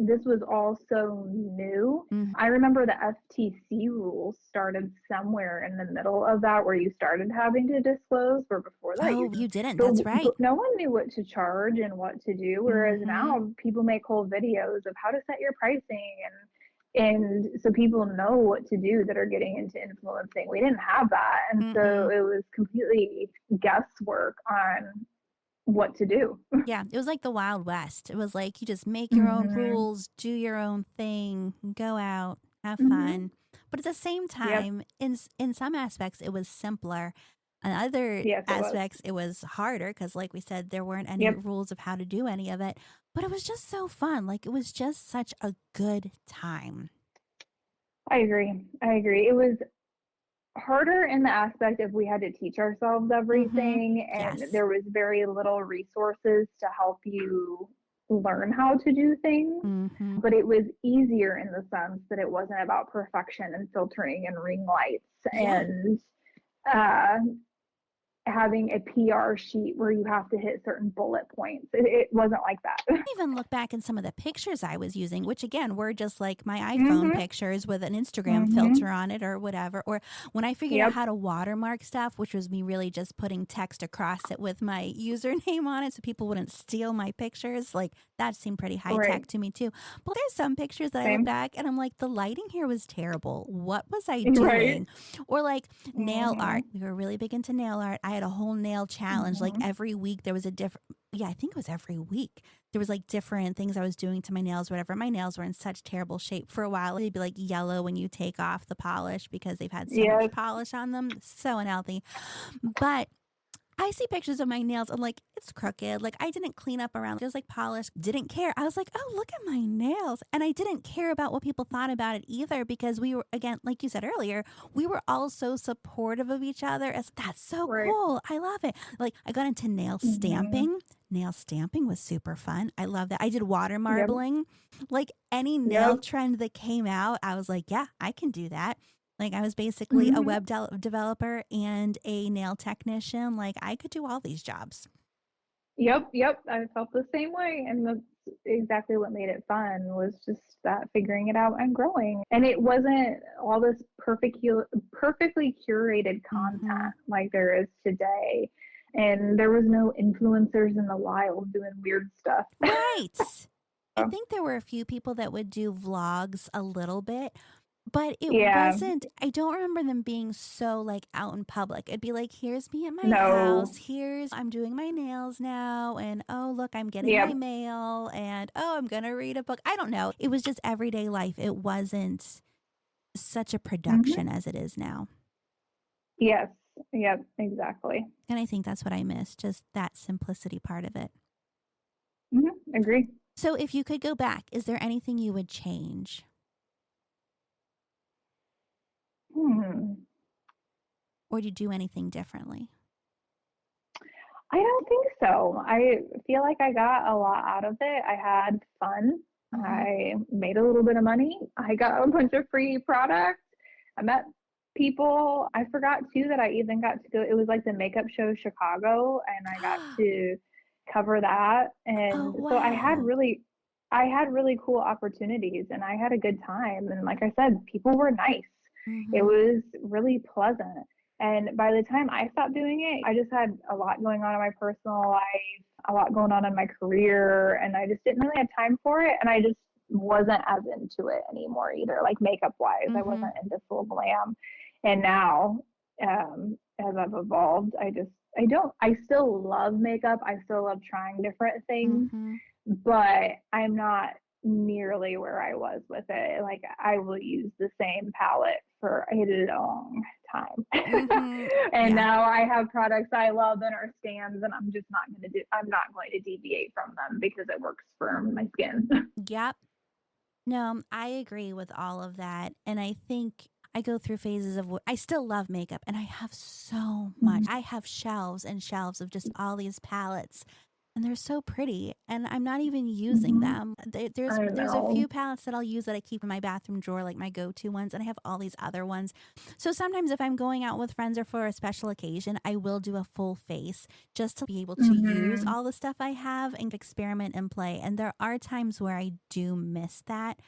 B: this was all so new.
A: Mm.
B: I remember the FTC rules started somewhere in the middle of that where you started having to disclose, where before that you
A: Oh,
B: didn't.
A: you didn't.
B: But,
A: That's right.
B: but no one knew what to charge and what to do. Whereas
A: Mm-hmm.
B: now people make whole videos of how to set your pricing, and so people know what to do that are getting into influencing. We didn't have that, and so
A: Mm-mm.
B: it was completely guesswork on what to do.
A: Yeah, it was like the Wild West. It was like you just make your own
B: Mhm.
A: rules, do your own thing, go out, have
B: Mhm.
A: fun. But at the same
B: Yep.
A: time, in some aspects, it was simpler. In other
B: Yes, it was.
A: aspects, it was harder because, like we said, there weren't any
B: Yep.
A: rules of how to do any of it. But it was just so fun. Like it was just such a good time.
B: I agree. I agree. It was harder in the aspect of we had to teach ourselves
A: Mm-hmm.
B: everything, and
A: Yes.
B: there was very little resources to help you learn how to do things.
A: Mm-hmm.
B: But it was easier in the sense that it wasn't about perfection and filtering and ring lights
A: Yeah.
B: and uh, having a PR sheet where you have to hit certain bullet points. It wasn't like that.
A: Even look back in some of the pictures I was using, which again were just like my iPhone
B: Mhm.
A: pictures with an Instagram filter
B: Mhm.
A: on it or whatever. Or when I figured out
B: Yep.
A: how to watermark stuff, which was me really just putting text across it with my username on it so people wouldn't steal my pictures. Like that seemed pretty high
B: Right.
A: tech to me too. But there's some pictures that I look
B: Same.
A: back and I'm like, the lighting here was terrible. What was I
B: Right.
A: doing? Or like nail art.
B: Mhm.
A: We were really big into nail art. I had a whole nail challenge. Like
B: Mhm.
A: every week there was a different, yeah, I think it was every week there was like different things I was doing to my nails, whatever. My nails were in such terrible shape for a while. They'd be like yellow when you take off the polish because they've had so much
B: Yes.
A: polish on them. So unhealthy. But I see pictures of my nails. I'm like, it's crooked. Like I didn't clean up around. It was like polished. Didn't care. I was like, oh, look at my nails. And I didn't care about what people thought about it either because we were, again, like you said earlier, we were all so supportive of each other. As that's so
B: Right.
A: cool. I love it. Like I got into nail
B: Mhm.
A: stamping. Nail stamping was super fun. I love that. I did water
B: Yep.
A: marbling. Like any nail
B: Yep.
A: trend that came out, I was like, yeah, I can do that. Like I was basically a
B: Mhm.
A: web developer and a nail technician. Like I could do all these jobs.
B: Yep. Yep. I felt the same way, and that's exactly what made it fun was just that figuring it out and growing. And it wasn't all this perfectly curated
A: Hmm.
B: content like there is today. And there was no influencers in the wild doing weird stuff.
A: Right. I think there were a few people that would do vlogs a little bit, But it
B: Yeah.
A: wasn't, I don't remember them being so like out in public. It'd be like, here's me at my
B: No.
A: house. Here's, I'm doing my nails now. And oh, look, I'm getting my
B: Yep.
A: mail. And oh, I'm going to read a book. I don't know. It was just everyday life. It wasn't such a
B: Hmm.
A: production as it is now.
B: Yes. Yep. Exactly.
A: And I think that's what I miss, just that simplicity part of it.
B: Agree.
A: So if you could go back, is there anything you would change?
B: Hmm.
A: Or do you do anything differently?
B: I don't think so. I feel like I got a lot out of it. I had fun.
A: Mm-hmm.
B: I made a little bit of money. I got a bunch of free products. I met people. I forgot too that I even got to go. It was like the makeup show Chicago, and I got to cover that.
A: Oh,
B: And so
A: wow.
B: I had really cool opportunities, and I had a good time. And like I said, people were nice. It
A: Mm-hmm.
B: was really pleasant. And by the time I stopped doing it, I just had a lot going on in my personal life, a lot going on in my career, and I just didn't really have time for it. And I just wasn't as into it anymore either, like makeup wise. I
A: Mm-hmm.
B: wasn't into full glam. And now, as I've evolved, I still love makeup. I still love trying different things,
A: Mm-hmm.
B: but I'm not nearly where I was with it. Like I will use the same palette for a long time.
A: Mm-hmm.
B: And
A: Yeah.
B: now I have products I love and are stands, and I'm not going to deviate from them because it works for my skin.
A: Yep. No, I agree with all of that. And I think I go through phases of I still love makeup and I have so much. I have shelves and shelves of just all these palettes and they're so pretty and I'm not even using
B: Mm-hmm.
A: them.
B: I
A: There's a few
B: know.
A: palettes that I'll use that I keep in my bathroom drawer, like my go-to ones, and I have all these other ones. So sometimes if I'm going out with friends or for a special occasion, I will do a full face just to be able to use
B: Mm-hmm.
A: all the stuff I have and experiment and play. And there are times where I do miss that.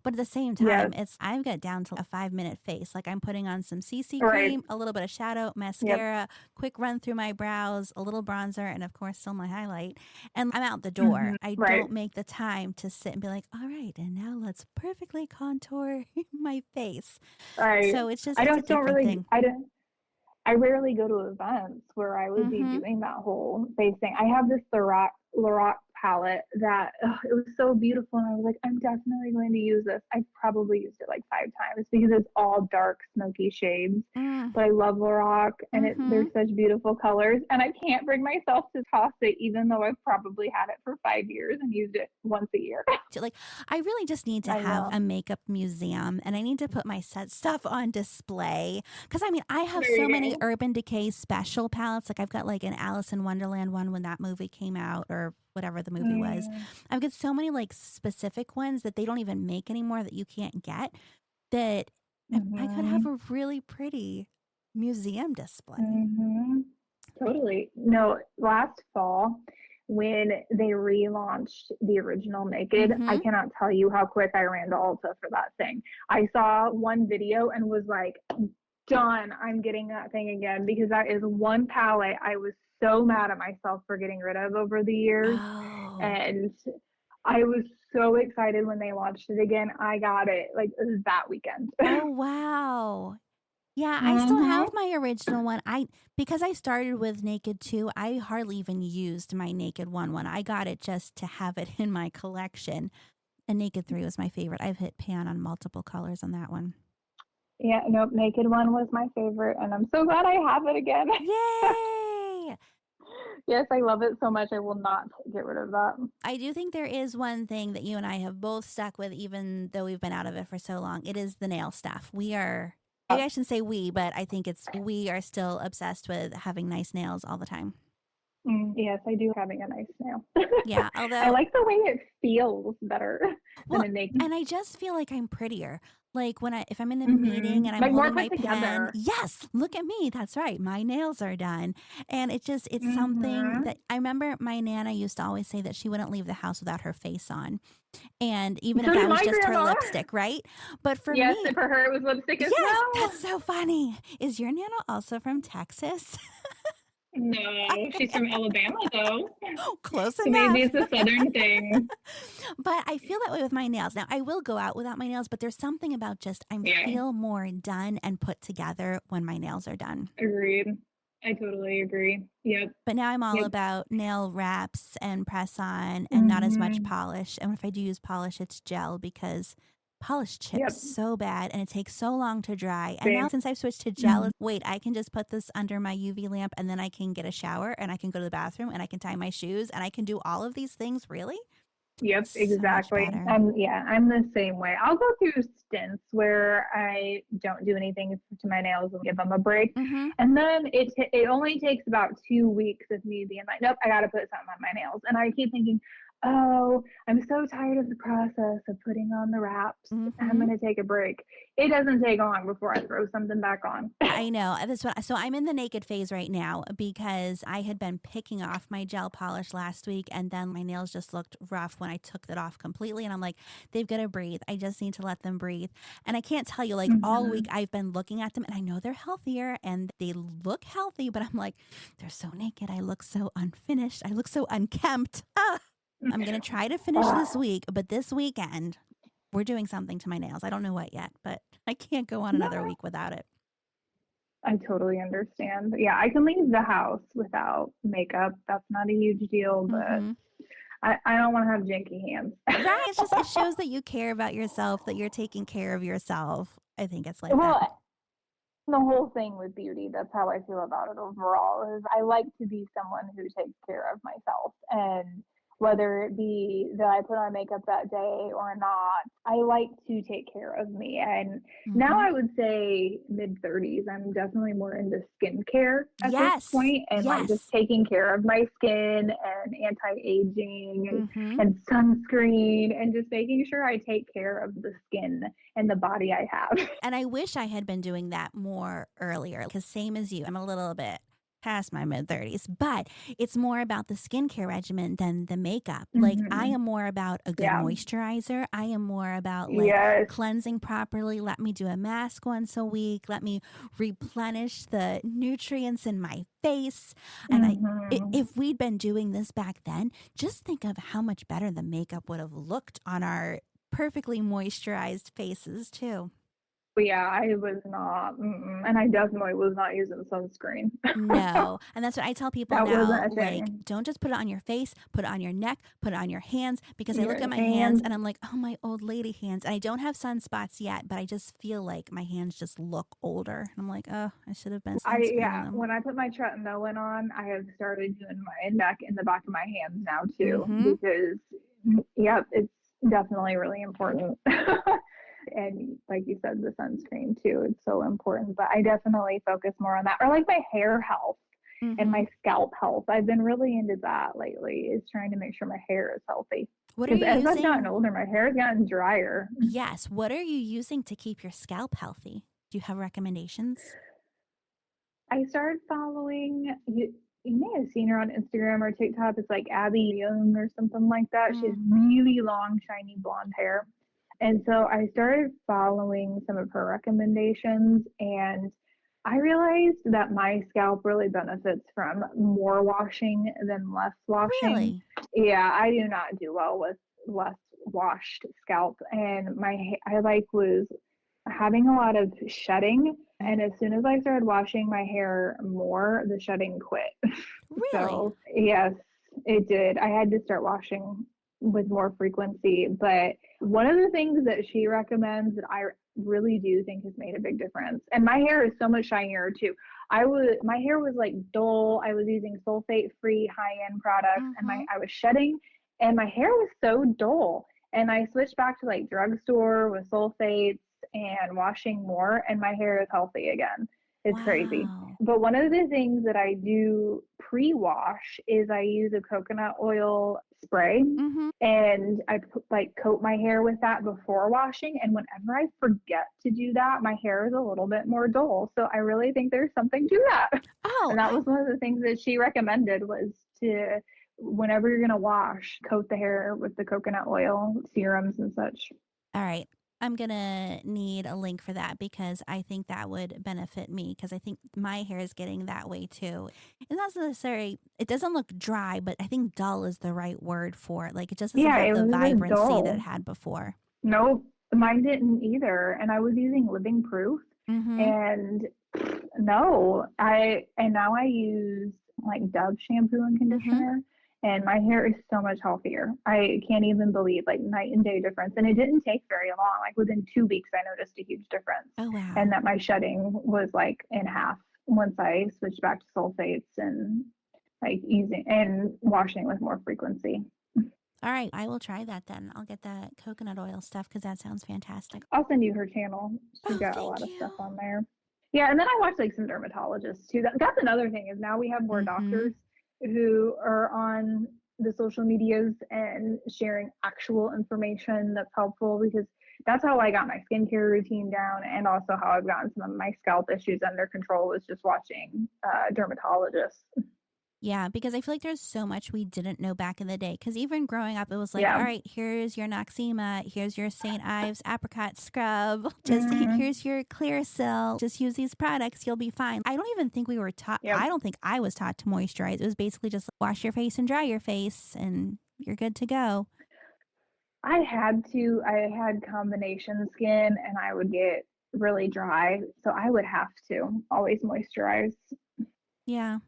A: But at the same
B: Yes.
A: time, I've got down to a 5-minute face. Like I'm putting on some CC
B: Right.
A: cream, a little bit of shadow,
B: Yep.
A: mascara, quick run through my brows, a little bronzer, and of course, still my highlight. And I'm out the door.
B: Mm-hmm.
A: I
B: Right.
A: don't make the time to sit and be like, all right, and now let's perfectly contour my face.
B: I
A: So
B: I
A: it's a
B: just don't
A: different
B: really
A: thing.
B: I rarely go to events where I would be
A: Mm-hmm.
B: doing that whole face thing. I have this Lorac palette that it was so beautiful, and I was like, I'm definitely going to use this. I probably used it like 5 times because it's all dark, smoky shades.
A: Mm,
B: But I love Lorac, and
A: mm-hmm.
B: there's such beautiful colors, and I can't bring myself to toss it, even though I've probably had it for 5 years and used it once a year.
A: Like, I really just need to
B: I
A: have
B: know.
A: a makeup museum and I need to put my set stuff on display. Because I mean, I have
B: There
A: so
B: you
A: many
B: go.
A: Urban Decay special palettes. Like, I've got like an Alice in Wonderland one when that movie came out or whatever the movie was.
B: Mm,
A: I've got so many like specific ones that they don't even make anymore that you can't get that I could have
B: mm-hmm.
A: a really pretty museum display.
B: Mm-hmm. Totally. No, last fall when they relaunched the original Naked, I
A: Mm-hmm.
B: cannot tell you how quick I ran to Ulta for that thing. I saw one video and was like, done. I'm getting that thing again because that is one palette I was so mad at myself for getting rid of over the years.
A: Oh.
B: And I was so excited when they launched it again. I got it like that weekend.
A: Oh, wow. Yeah, I still
B: Mm-hmm.
A: have my original one. Because I started with Naked 2, I hardly even used my Naked 1 one. I got it just to have it in my collection. And Naked 3 was my favorite. I've hit pan on multiple colors on that one.
B: Yeah, nope, Naked One was my favorite, and I'm so glad I have it again.
A: Yay!
B: Yes, I love it so much. I will not get rid of that.
A: I do think there is one thing that you and I have both stuck with, even though we've been out of it for so long. It is the nail stuff. Maybe I shouldn't say we, but I think we are still obsessed with having nice nails all the time.
B: Yes, I do having a nice nail.
A: Yeah,
B: I
A: although
B: like the way it feels better than
A: well,
B: a naked.
A: and I just feel like I'm prettier. Like if I'm in a meeting and I'm
B: Like more
A: holding
B: put
A: my pen,
B: together.
A: yes, look at me. That's right. My nails are done. And it's something
B: Mm-hmm.
A: that I remember my Nana used to always say that she wouldn't leave the house without her face on. And even if
B: So did
A: that was
B: my
A: just her
B: grandma.
A: lipstick, right? But for
B: Yes,
A: me,
B: and for her it was lipstick as
A: yes,
B: well.
A: that's so funny. Is your Nana also from Texas?
B: No, she's from Alabama though.
A: Close
B: So maybe
A: enough.
B: it's a southern thing.
A: But I feel that way with my nails. Now, I will go out without my nails, but there's something about just I
B: Yeah,
A: feel more done and put together when my nails are done.
B: agreed. I totally agree. Yep,
A: But now I'm all
B: yep.
A: about nail wraps and press on and not as much
B: Hmm.
A: polish. And if I do use polish, it's gel because polish chips
B: Yep,
A: so bad and it takes so long to dry. And
B: same.
A: now since I've switched to gel,
B: Mhm.
A: wait, I can just put this under my UV lamp and then I can get a shower and I can go to the bathroom and I can tie my shoes and I can do all of these things. Really?
B: Yep,
A: So much
B: exactly.
A: better.
B: Yeah, I'm the same way. I'll go through stints where I don't do anything to my nails and give them a break.
A: Mm-hmm.
B: And then it only takes about 2 weeks of me being like, nope, I got to put something on my nails. And I keep thinking, oh, I'm so tired of the process of putting on the wraps. I'm
A: Mm-hmm.
B: going to take a break. It doesn't take long before I throw something back on.
A: I know. That's what, so I'm in the naked phase right now because I had been picking off my gel polish last week and then my nails just looked rough when I took it off completely. And I'm like, they've got to breathe. I just need to let them breathe. And I can't tell you, like all week
B: Hmm.
A: I've been looking at them and I know they're healthier and they look healthy, but I'm like, they're so naked. I look so unfinished. I look so unkempt. Ah, I'm going to try to finish this
B: Oh,
A: week, but this weekend we're doing something to my nails. I don't know what yet, but I can't go on another
B: no,
A: week without it.
B: I totally understand. Yeah, I can leave the house without makeup. That's not a huge deal, but
A: Mm-hmm.
B: I don't want to have janky hands.
A: Right. It's just, it shows that you care about yourself, that you're taking care of yourself. I think it's like that.
B: Well, the whole thing with beauty, that's how I feel about it overall, is I like to be someone who takes care of myself. And whether it be that I put on makeup that day or not, I like to take care of me. And now
A: Mm-hmm.
B: I would say mid 30s, I'm definitely more into skincare at this
A: Yes.
B: point and like just
A: Yes.
B: taking care of my skin and anti-aging
A: Mm-hmm.
B: and sunscreen and just making sure I take care of the skin and the body I have.
A: And I wish I had been doing that more earlier because, same as you, I'm a little bit past my mid 30s, but it's more about the skincare regimen than the makeup. Like, I
B: Hmm.
A: am more about a good
B: Yeah.
A: moisturizer. I am more about like
B: Yes.
A: cleansing properly. Let me do a mask once a week. Let me replenish the nutrients in my face. And
B: Hmm.
A: if we'd been doing this back then, just think of how much better the makeup would have looked on our perfectly moisturized faces, too.
B: But yeah, I was not, and I definitely was not using sunscreen.
A: No. And that's what I tell people
B: That wasn't
A: now.
B: a
A: Like,
B: thing.
A: don't just put it on your face, put it on your neck, put it on your hands. Because I look
B: Your
A: at my hands
B: hands.
A: and I'm like, oh, my old lady hands. And I don't have sunspots yet, but I just feel like my hands just look older. And I'm like, oh, I should have been sunscreening
B: Yeah,
A: them.
B: when I put my tretinoin on, I have started doing my neck and the back of my hands now
A: Mm
B: too,
A: hmm.
B: because, yeah, it's definitely really important. And like you said, the sunscreen too, it's so important. But I definitely focus more on that, or like my hair health
A: Mm
B: and
A: hmm.
B: my scalp health. I've been really into that lately, is trying to make sure my hair is healthy.
A: What are
B: Because
A: you
B: as I've gotten
A: using?
B: older, my hair has gotten drier.
A: Yes. What are you using to keep your scalp healthy? Do you have recommendations?
B: I started following you. You may have seen her on Instagram or TikTok. It's like Abby Young or something like that. She has
A: Mm,
B: really long, shiny blonde hair. And so I started following some of her recommendations, and I realized that my scalp really benefits from more washing than less washing.
A: really?
B: Yeah, I do not do well with less washed scalp, and I like was having a lot of shedding.
A: Mm,
B: And as soon as I started washing my hair more, the shedding quit.
A: really?
B: So, yes, it did. I had to start washing with more frequency. But one of the things that she recommends that I really do think has made a big difference, and my hair is so much shinier too. My hair was like dull. I was using sulfate free high end products,
A: Mm
B: and
A: hmm.
B: I was shedding, and my hair was so dull. And I switched back to like drugstore with sulfates and washing more, and my hair is healthy again. It's crazy.
A: Wow.
B: But one of the things that I do pre-wash is I use a coconut oil spray,
A: Mm hmm.
B: and like coat my hair with that before washing. And whenever I forget to do that, my hair is a little bit more dull. So I really think there's something to that.
A: Oh,
B: And that was one of the things that she recommended, was to, whenever you're going to wash, coat the hair with the coconut oil serums and such.
A: all right. I'm going to need a link for that because I think that would benefit me because I think my hair is getting that way too. It's not necessarily, it doesn't look dry, but I think dull is the right word for it. Like it just doesn't
B: Yeah,
A: have
B: it
A: the
B: was a bit
A: vibrancy that it
B: dull.
A: had before.
B: Nope, mine didn't either. And I was using Living Proof,
A: Mm-hmm.
B: and no, and now I use like Dove shampoo and
A: Mm-hmm.
B: conditioner, and my hair is so much healthier. I can't even believe like night and day difference. And it didn't take very long. Like within 2 weeks, I noticed a huge difference,
A: Oh, wow.
B: and that my shedding was like in half once I switched back to sulfates and like using and washing with more frequency.
A: All right. I will try that then. I'll get that coconut oil stuff because that sounds fantastic.
B: I'll send you her channel. She's
A: Oh,
B: got a
A: thank
B: lot of
A: you.
B: stuff on there. Yeah, and then I watch like some dermatologists too. That's another thing is now we have more
A: Mm-hmm.
B: doctors who are on the social medias and sharing actual information that's helpful because that's how I got my skincare routine down and also how I've gotten some of my scalp issues under control was just watching dermatologists.
A: Yeah, because I feel like there's so much we didn't know back in the day. Because even growing up, it was like,
B: Yeah.
A: all right, here's your Noxema, here's your St. Ives apricot scrub, just
B: Mm-hmm.
A: here's your Clearasil. Just use these products, you'll be fine. I don't even think we were taught,
B: Yep.
A: I don't think I was taught to moisturize. It was basically just wash your face and dry your face, and you're good to go.
B: I had to. I had combination skin and I would get really dry. So I would have to always moisturize,
A: Yeah.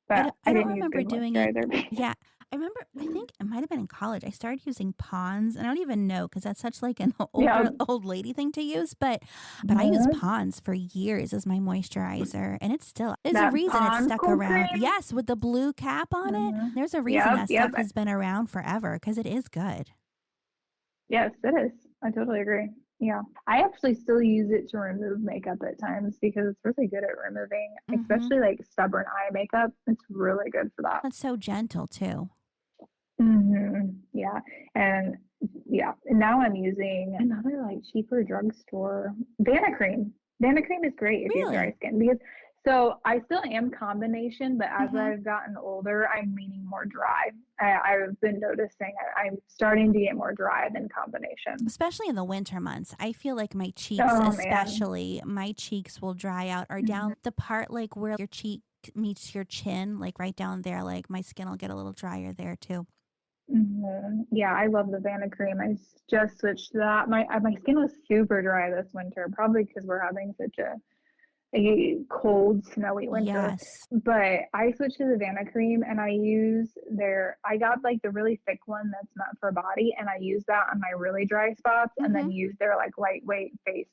B: but
A: I
B: I
A: don't
B: didn't use
A: remember
B: good
A: doing it.
B: moisturizer.
A: Yeah. I remember, I think it might have been in college. I started using Pond's. I don't even know because that's such like an
B: Yeah.
A: older old lady thing to use. But I used
B: Mhm.
A: Pond's for years as my moisturizer, and it's still there's a
B: That
A: reason it's
B: Pond's
A: stuck
B: cold
A: around.
B: cream.
A: Yes, with the blue cap on it.
B: Hmm.
A: There's a reason
B: Yep.
A: that
B: Yep.
A: stuff has been around forever because it is good.
B: Yes, it is. I totally agree. Yeah. I actually still use it to remove makeup at times because it's really good at removing,
A: Mm-hmm.
B: especially like stubborn eye makeup. It's really good for that.
A: It's so gentle too.
B: Yeah. And yeah, and now I'm using another like cheaper drugstore Cream. Cream is great if you have dry
A: Really.
B: skin because so I still am combination, but as
A: Mm-hmm.
B: I've gotten older, I'm leaning more dry. I've been noticing I'm starting to get more dry than combination.
A: Especially in the winter months. I feel like my cheeks,
B: Oh man.
A: especially, my cheeks will dry out or
B: Mhm.
A: down the part like where your cheek meets your chin, like right down there, like my skin will get a little drier there too.
B: Yeah, I love the Cream. Just switched to that. My skin was super dry this winter, probably because we're having such a cold, snowy winter.
A: Yes.
B: But I switched to the Cream and I use I got like the really thick one that's meant for body, and I use that on my really dry spots and
A: Mm-hmm.
B: then use their like lightweight face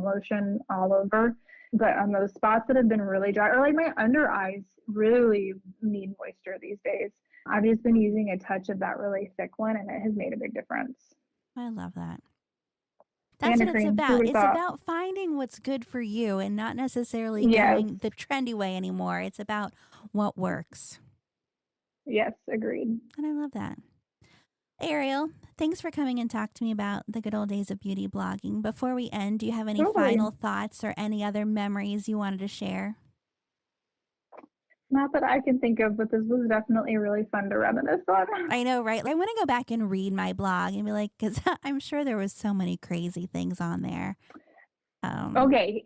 B: lotion all over. But on those spots that have been really dry, or like my under eyes really need moisture these days, I've just been using a touch of that really thick one and it has made a big difference.
A: I love that. That's what it's
B: Cream, who
A: about.
B: would have
A: It's
B: thought?
A: about finding what's good for you and not necessarily
B: Yes,
A: going the trendy way anymore. It's about what works.
B: yes, agreed.
A: And I love that. Ariel, thanks for coming and talk to me about the good old days of beauty blogging. Before we end, do you have any
B: Totally.
A: final thoughts or any other memories you wanted to share?
B: Not that I can think of, but this was definitely really fun to reminisce on.
A: I know, right? I want to go back and read my blog and be like, because I'm sure there was so many crazy things on there.
B: Okay,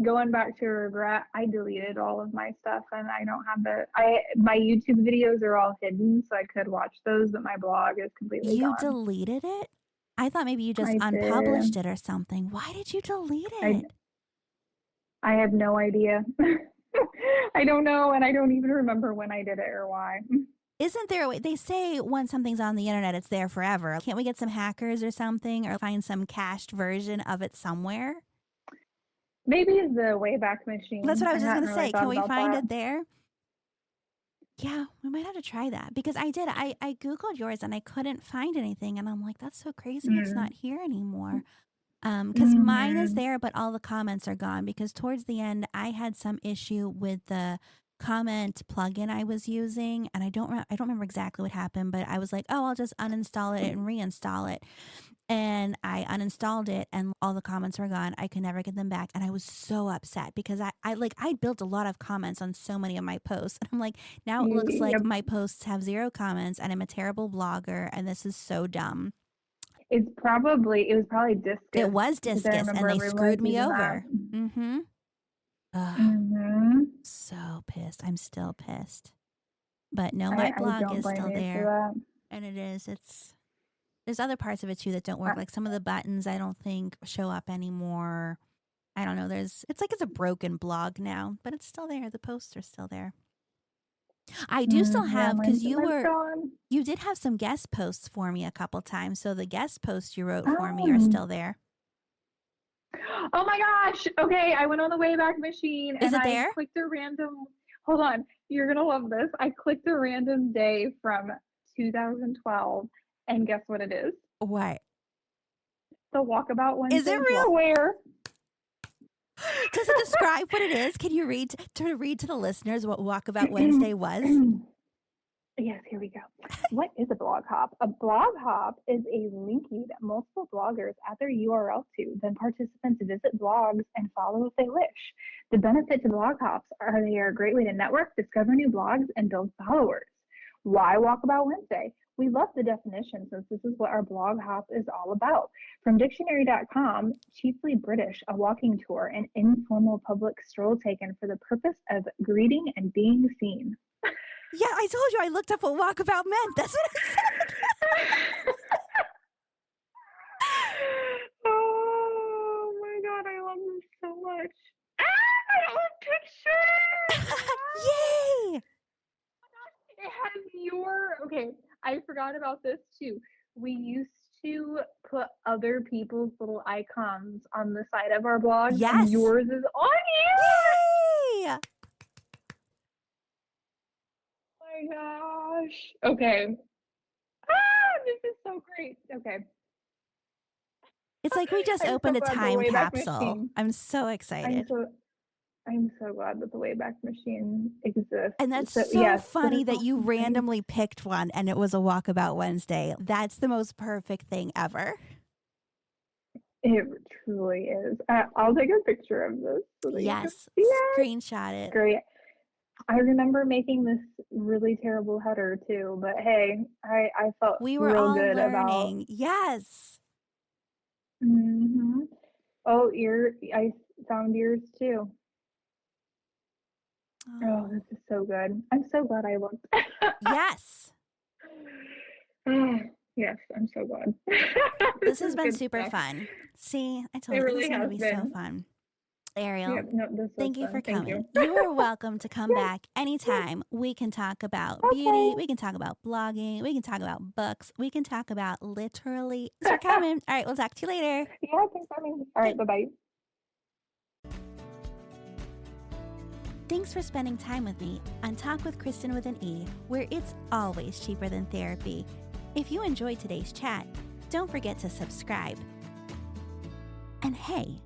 B: going back to regret, I deleted all of my stuff and I don't have my YouTube videos are all hidden, so I could watch those, but my blog is completely
A: You
B: gone.
A: deleted it? I thought maybe you just
B: I
A: unpublished
B: did.
A: it or something. Why did you delete
B: I
A: it?
B: I have no idea. I don't know, and I don't even remember when I did it or why.
A: Isn't there a way? They say once something's on the internet, it's there forever. Can't we get some hackers or something or find some cached version of it somewhere?
B: Maybe the Wayback
A: That's what
B: Machine.
A: I
B: I
A: was just going
B: hadn't
A: to
B: really
A: say. Can
B: thought
A: we
B: about
A: find
B: that.
A: it there? Yeah, we might have to try that because I did. I Googled yours and I couldn't find anything. And I'm like, that's so crazy. It's
B: Mm.
A: not here anymore. Because mine is
B: Hmm.
A: there, but all the comments are gone because towards the end, I had some issue with the comment plugin I was using. And I don't remember exactly what happened, but I was like, oh, I'll just uninstall it and reinstall it. And I uninstalled it and all the comments were gone. I could never get them back. And I was so upset because I built a lot of comments on so many of my posts. And I'm like, now it looks like
B: Yep.
A: my posts have zero comments and I'm a terrible blogger and this is so dumb.
B: it was probably discus.
A: It was
B: Because I
A: discus, and
B: remember
A: they
B: everyone
A: screwed me
B: using
A: over.
B: that.
A: Mm-hmm. Ugh,
B: Mm-hmm.
A: so pissed. I'm still pissed. But no, my
B: I
A: blog
B: don't
A: is
B: blame
A: still
B: you for
A: there.
B: that.
A: And there's other parts of it too that don't work. Like some of the buttons I don't think show up anymore. I don't know. It's like it's a broken blog now, but it's still there. The posts are still there. I do still
B: Yeah,
A: have, because
B: mine's gone.
A: you did have some guest posts for me a couple times. So the guest posts you wrote for me are
B: Oh.
A: still there.
B: Oh my gosh. Okay, I went on the Wayback Machine
A: Is
B: and
A: it
B: I
A: there?
B: clicked a random. Hold on, you're gonna love this. I clicked a random day from 2012, and guess what it is?
A: What?
B: The Walkabout
A: Is it
B: Wednesday
A: real?
B: blog. Where?
A: Does it describe what it is? Can you read to the listeners what Walkabout Wednesday was?
B: Yes, here we go. What is a blog hop? A blog hop is a linking that multiple bloggers add their URL to. Then participants visit blogs and follow if they wish. The benefit to blog hops are they are a great way to network, discover new blogs, and build followers. Why Walkabout Wednesday? We love the definition since this is what our blog hop is all about. From dictionary.com, chiefly British, a walking tour, an informal public stroll taken for the purpose of greeting and being seen.
A: Yeah, I told you I looked up what walkabout meant. That's what I said.
B: Oh my god, I love this so much. I love pictures.
A: Yay!
B: It has your okay. I forgot about this too. We used to put other people's little icons on the side of our blog,
A: Yes.
B: and yours is on here.
A: Yay!
B: Oh my gosh. Okay. This is so great. Okay.
A: It's like we just
B: I'm
A: opened
B: so
A: a
B: glad the
A: time
B: Wayback
A: capsule.
B: Machine.
A: I'm so excited.
B: I'm so glad that the Wayback Machine exists.
A: And that's
B: so
A: so
B: yes,
A: funny that you
B: awesome.
A: randomly picked one and it was a Walkabout Wednesday. That's the most perfect thing ever.
B: It truly is. I'll take a picture of this so that you can
A: Yes.
B: see it.
A: Screenshot it.
B: Great. I remember making this really terrible header too, but hey, I felt
A: We were
B: real
A: all
B: good
A: learning.
B: about.
A: Yes.
B: Mm-hmm. Oh, I found yours too. Oh, this is so good. I'm so glad I looked.
A: Yes.
B: Yes, I'm so glad.
A: This has been
B: good
A: super
B: stuff.
A: fun. See, I told
B: It
A: you
B: really
A: this is going to
B: has
A: be
B: been.
A: so fun. Arielle,
B: Yeah, no, this was
A: thank you
B: fun.
A: for
B: Thank
A: coming.
B: you.
A: You are welcome to come
B: Yes.
A: back anytime. We can talk about
B: Okay.
A: beauty. We can talk about blogging. We can talk about books. We can talk about literally. Thanks for coming. All right, we'll talk to you later.
B: Yeah, thanks for coming. All right, bye-bye.
A: Thanks for spending time with me on Talk with Kristen with an E, where it's always cheaper than therapy. If you enjoyed today's chat, don't forget to subscribe. And hey,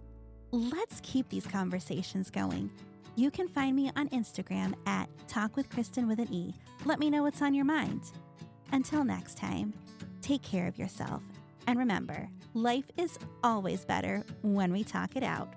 A: let's keep these conversations going. You can find me on Instagram at Talk with Kristen with an E. Let me know what's on your mind. Until next time, take care of yourself. And remember, life is always better when we talk it out.